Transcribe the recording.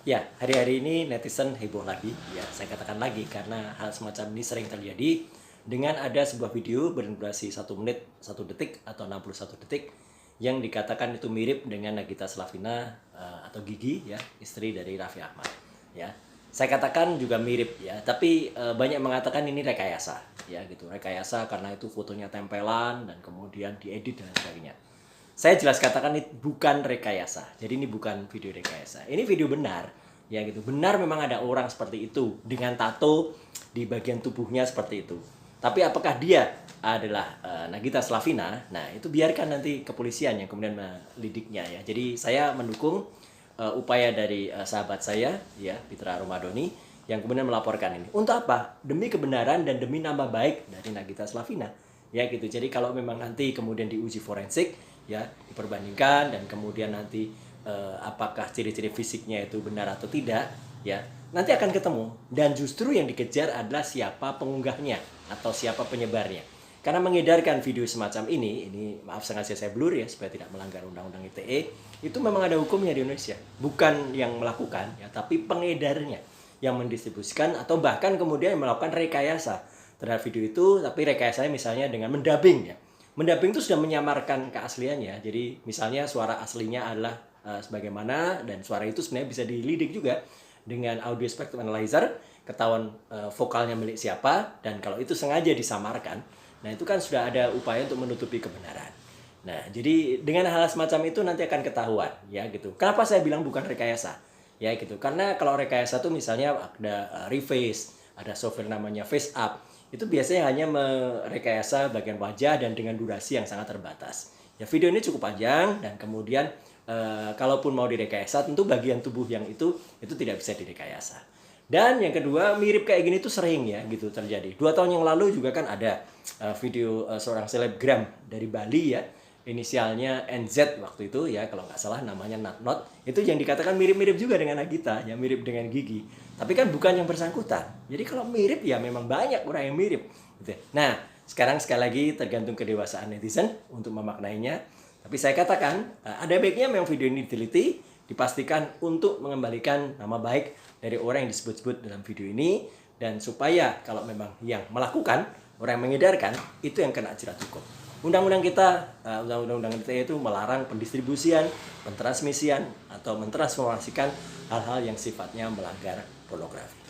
Ya, hari-hari ini netizen heboh lagi, ya saya katakan lagi karena hal semacam ini sering terjadi dengan ada sebuah video berdurasi 1 menit, 1 detik atau 61 detik yang dikatakan itu mirip dengan Nagita Slavina atau Gigi, ya istri dari Raffi Ahmad. Ya, saya katakan juga mirip ya, tapi banyak mengatakan ini rekayasa, ya gitu rekayasa karena itu fotonya tempelan dan kemudian diedit dan sebagainya. Saya jelas katakan ini bukan rekayasa. Jadi ini bukan video rekayasa. Ini video benar, ya gitu. Benar memang ada orang seperti itu dengan tato di bagian tubuhnya seperti itu. Tapi apakah dia adalah Nagita Slavina? Nah, itu biarkan nanti kepolisian yang kemudian melidiknya ya. Jadi saya mendukung upaya dari sahabat saya ya, Fitra Romadoni yang kemudian melaporkan ini. Untuk apa? Demi kebenaran dan demi nama baik dari Nagita Slavina. Ya gitu. Jadi kalau memang nanti kemudian diuji forensik ya diperbandingkan dan kemudian nanti apakah ciri-ciri fisiknya itu benar atau tidak ya nanti akan ketemu dan justru yang dikejar adalah siapa pengunggahnya atau siapa penyebarnya karena mengedarkan video semacam ini maaf sengaja saya blur ya supaya tidak melanggar undang-undang ITE itu memang ada hukumnya di Indonesia bukan yang melakukan ya tapi pengedarnya yang mendistribusikan atau bahkan kemudian melakukan rekayasa terhadap video itu tapi rekayasanya misalnya dengan mendubbing ya. Mendubbing itu sudah menyamarkan keasliannya. Jadi misalnya suara aslinya adalah sebagaimana dan suara itu sebenarnya bisa dilidik juga dengan audio spectrum analyzer, ketahuan vokalnya milik siapa dan kalau itu sengaja disamarkan, nah itu kan sudah ada upaya untuk menutupi kebenaran. Nah, jadi dengan hal semacam itu nanti akan ketahuan ya gitu. Kenapa saya bilang bukan rekayasa? Ya gitu. Karena kalau rekayasa itu misalnya ada reface, ada software namanya face up itu biasanya hanya merekayasa bagian wajah dan dengan durasi yang sangat terbatas. Ya video ini cukup panjang dan kemudian kalaupun mau direkayasa tentu bagian tubuh yang itu tidak bisa direkayasa. Dan yang kedua mirip kayak gini tuh sering ya gitu terjadi. 2 tahun yang lalu juga kan ada video seorang selebgram dari Bali ya inisialnya NZ waktu itu ya kalau nggak salah namanya Not itu yang dikatakan mirip-mirip juga dengan Nagita ya mirip dengan Gigi tapi kan bukan yang bersangkutan jadi kalau mirip ya memang banyak orang yang mirip gitu. Nah sekarang sekali lagi tergantung kedewasaan netizen untuk memaknainya tapi saya katakan ada baiknya memang video ini diteliti dipastikan untuk mengembalikan nama baik dari orang yang disebut-sebut dalam video ini dan supaya kalau memang yang melakukan orang yang mengedarkan itu yang kena jerat hukum. Undang-undang kita, undang-undang ITE itu melarang pendistribusian, pentransmisian, atau mentransformasikan hal-hal yang sifatnya melanggar pornografi.